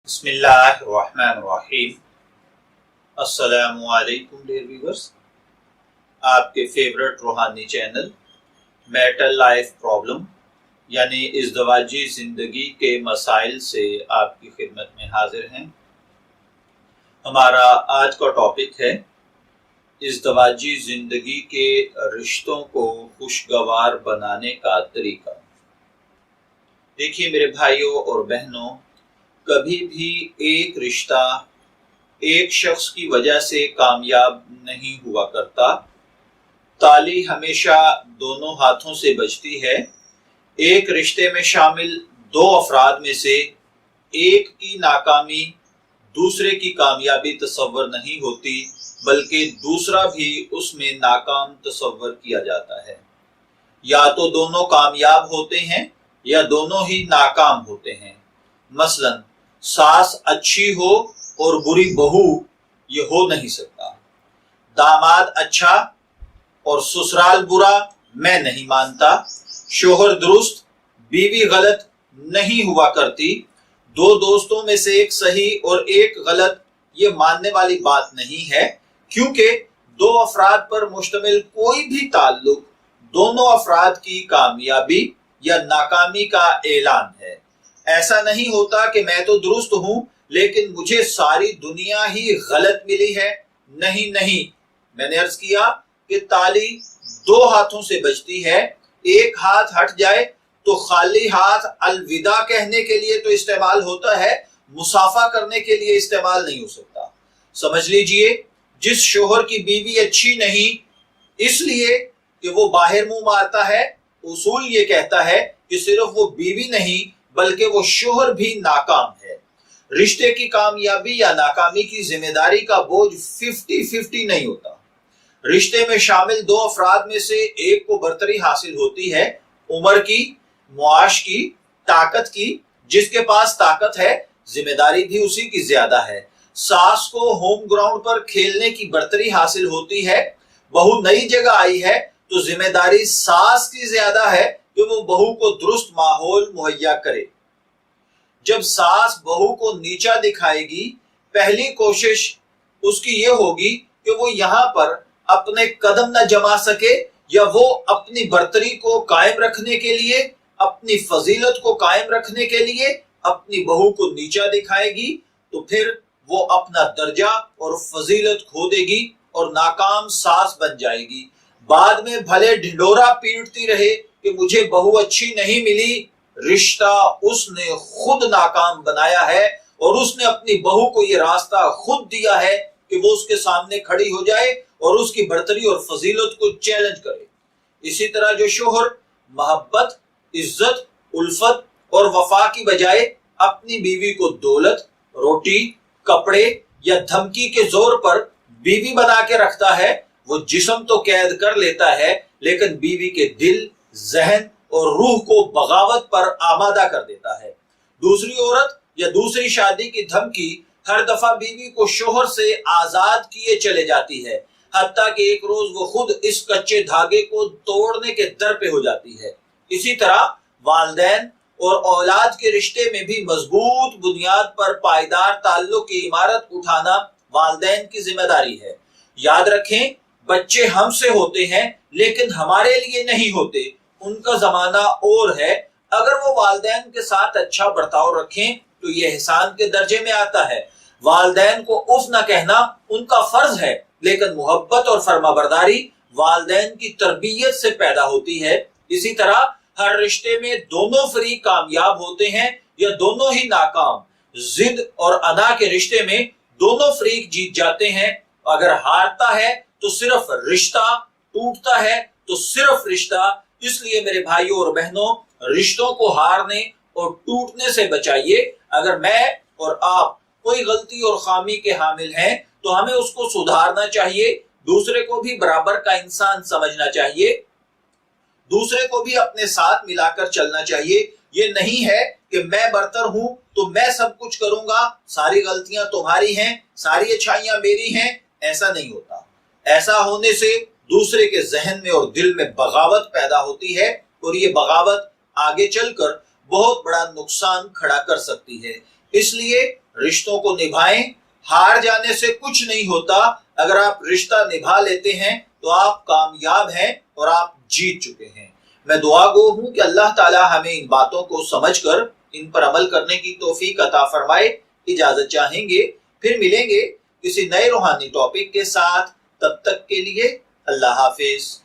बिस्मिल्लाहिर्रहमानिर्रहीम। अस्सलामु अलैकुम डियर व्यूअर्स, आपके फेवरेट रूहानी चैनल मैरिटल लाइफ प्रॉब्लम यानी इज़्दिवाजी ज़िंदगी के मसाइल से आपकी खिदमत में हाजिर हैं। हमारा आज का टॉपिक है इज़्दिवाजी ज़िंदगी के रिश्तों को खुशगवार बनाने का तरीका। देखिए मेरे भाइयों और बहनों, कभी भी एक रिश्ता एक शख्स की वजह से कामयाब नहीं हुआ करता। ताली हमेशा दोनों हाथों से बजती है। एक रिश्ते में शामिल दो अफराद में से एक की नाकामी दूसरे की कामयाबी तसव्वुर नहीं होती, बल्कि दूसरा भी उसमें नाकाम तसव्वुर किया जाता है। या तो दोनों कामयाब होते हैं या दोनों ही नाकाम होते हैं। मसलन सास अच्छी हो और बुरी बहू, ये हो नहीं सकता। दामाद अच्छा और ससुराल बुरा, मैं नहीं मानता। शोहर दुरुस्त बीवी गलत नहीं हुआ करती। दो दोस्तों में से एक सही और एक गलत, ये मानने वाली बात नहीं है, क्योंकि दो अफराद पर मुश्तमिल कोई भी ताल्लुक दोनों अफराद की कामयाबी या नाकामी का ऐलान है। ऐसा नहीं होता कि मैं तो दुरुस्त हूं लेकिन मुझे सारी दुनिया ही गलत मिली है। नहीं नहीं, मैंने अर्ज किया कि ताली दो हाथों से बजती है। एक हाथ हट जाए तो खाली हाथ अलविदा कहने के लिए तो इस्तेमाल होता है, मुसाफा करने के लिए इस्तेमाल नहीं हो सकता। समझ लीजिए, जिस शोहर की बीवी अच्छी नहीं इसलिए कि वो बाहर मुंह मारता है, उसूल ये कहता है कि सिर्फ वो बीवी नहीं बल्कि वो शोहर भी नाकाम है। रिश्ते की कामयाबी या नाकामी की जिम्मेदारी का बोझ 50-50 नहीं होता। रिश्ते में शामिल दो अफराद में से एक को बरतरी हासिल होती है, उम्र की, मुआश की, ताकत की। जिसके पास ताकत है जिम्मेदारी भी उसी की ज्यादा है। सास को होम ग्राउंड पर खेलने की बरतरी हासिल होती है। बहू नई जगह आई है तो जिम्मेदारी सास की ज्यादा है कि वो बहू को दुरुस्त माहौल मुहैया करे। जब सास बहू को नीचा दिखाएगी, पहली कोशिश उसकी ये होगी कि वो यहाँ पर अपने कदम न जमा सके, या वो अपनी बर्तरी को कायम रखने के लिए, अपनी फजीलत को कायम रखने के लिए अपनी बहू को नीचा दिखाएगी, तो फिर वो अपना दर्जा और फजीलत खो देगी और नाकाम सास बन जाएगी। बाद में भले ढिंडोरा पीटती रहे कि मुझे बहू अच्छी नहीं मिली, रिश्ता उसने खुद नाकाम बनाया है और उसने अपनी बहू को ये रास्ता खुद दिया है कि वो उसके सामने खड़ी हो जाए और उसकी बर्तरी और फजीलत को चैलेंज करे। इसी तरह जो शोहर मोहब्बत, इज्जत, उल्फत और वफा की बजाय अपनी बीवी को दौलत, रोटी, कपड़े या धमकी के जोर पर बीवी बना के रखता है, वो जिस्म तो कैद कर लेता है लेकिन बीवी के दिल, जहन और रूह को बगावत पर आमादा कर देता है। दूसरी औरत या दूसरी शादी की धमकी हर दफा बीवी को शोहर से आजाद किए चले जाती है, हत्ता कि एक रोज वो खुद इस कच्चे धागे को तोड़ने के दर पे हो जाती है। इसी तरह वालिदैन और औलाद के रिश्ते में भी मजबूत बुनियाद पर पायदार ताल्लुक की इमारत उठाना वालिदैन की जिम्मेदारी है। याद रखें, बच्चे हमसे होते हैं लेकिन हमारे लिए नहीं होते। उनका जमाना और है। अगर वो वालिदैन के साथ अच्छा बर्ताव रखें तो ये एहसान के दर्जे में आता है। वालिदैन को उफ न कहना उनका फर्ज है, लेकिन मोहब्बत और फरमाबरदारी वालिदैन की तरबियत से पैदा होती है। इसी तरह हर रिश्ते में दोनों फरीक कामयाब होते हैं या दोनों ही नाकाम। जिद और अना के रिश्ते में दोनों फरीक जीत जाते हैं। अगर हारता है तो सिर्फ रिश्ता, टूटता है तो सिर्फ रिश्ता। इसलिए मेरे भाइयों और बहनों, रिश्तों को हारने और टूटने से बचाइए। अगर मैं और आप कोई गलती और खामी के हामिल हैं तो हमें उसको सुधारना चाहिए। दूसरे को भी बराबर का इंसान समझना चाहिए, दूसरे को भी अपने साथ मिलाकर चलना चाहिए। ये नहीं है कि मैं बरतर हूं तो मैं सब कुछ करूंगा, सारी गलतियां तुम्हारी हैं, सारी अच्छाइयां मेरी हैं। ऐसा नहीं होता। ऐसा होने से दूसरे के जहन में और दिल में बगावत पैदा होती है और ये बगावत आगे चलकर बहुत बड़ा नुकसान खड़ा कर सकती है। इसलिए رشتوں کو نبھائیں، ہار جانے سے کچھ نہیں ہوتا۔ اگر آپ رشتہ نبھا لیتے ہیں تو آپ کامیاب ہیں اور آپ جیت چکے ہیں۔ میں دعا گو ہوں کہ اللہ تعالی ہمیں ان باتوں کو سمجھ کر ان پر عمل کرنے کی توفیق عطا فرمائے۔ اجازت چاہیں گے، پھر ملیں گے کسی نئے روحانی ٹاپک کے ساتھ۔ تب تک کے لیے اللہ حافظ۔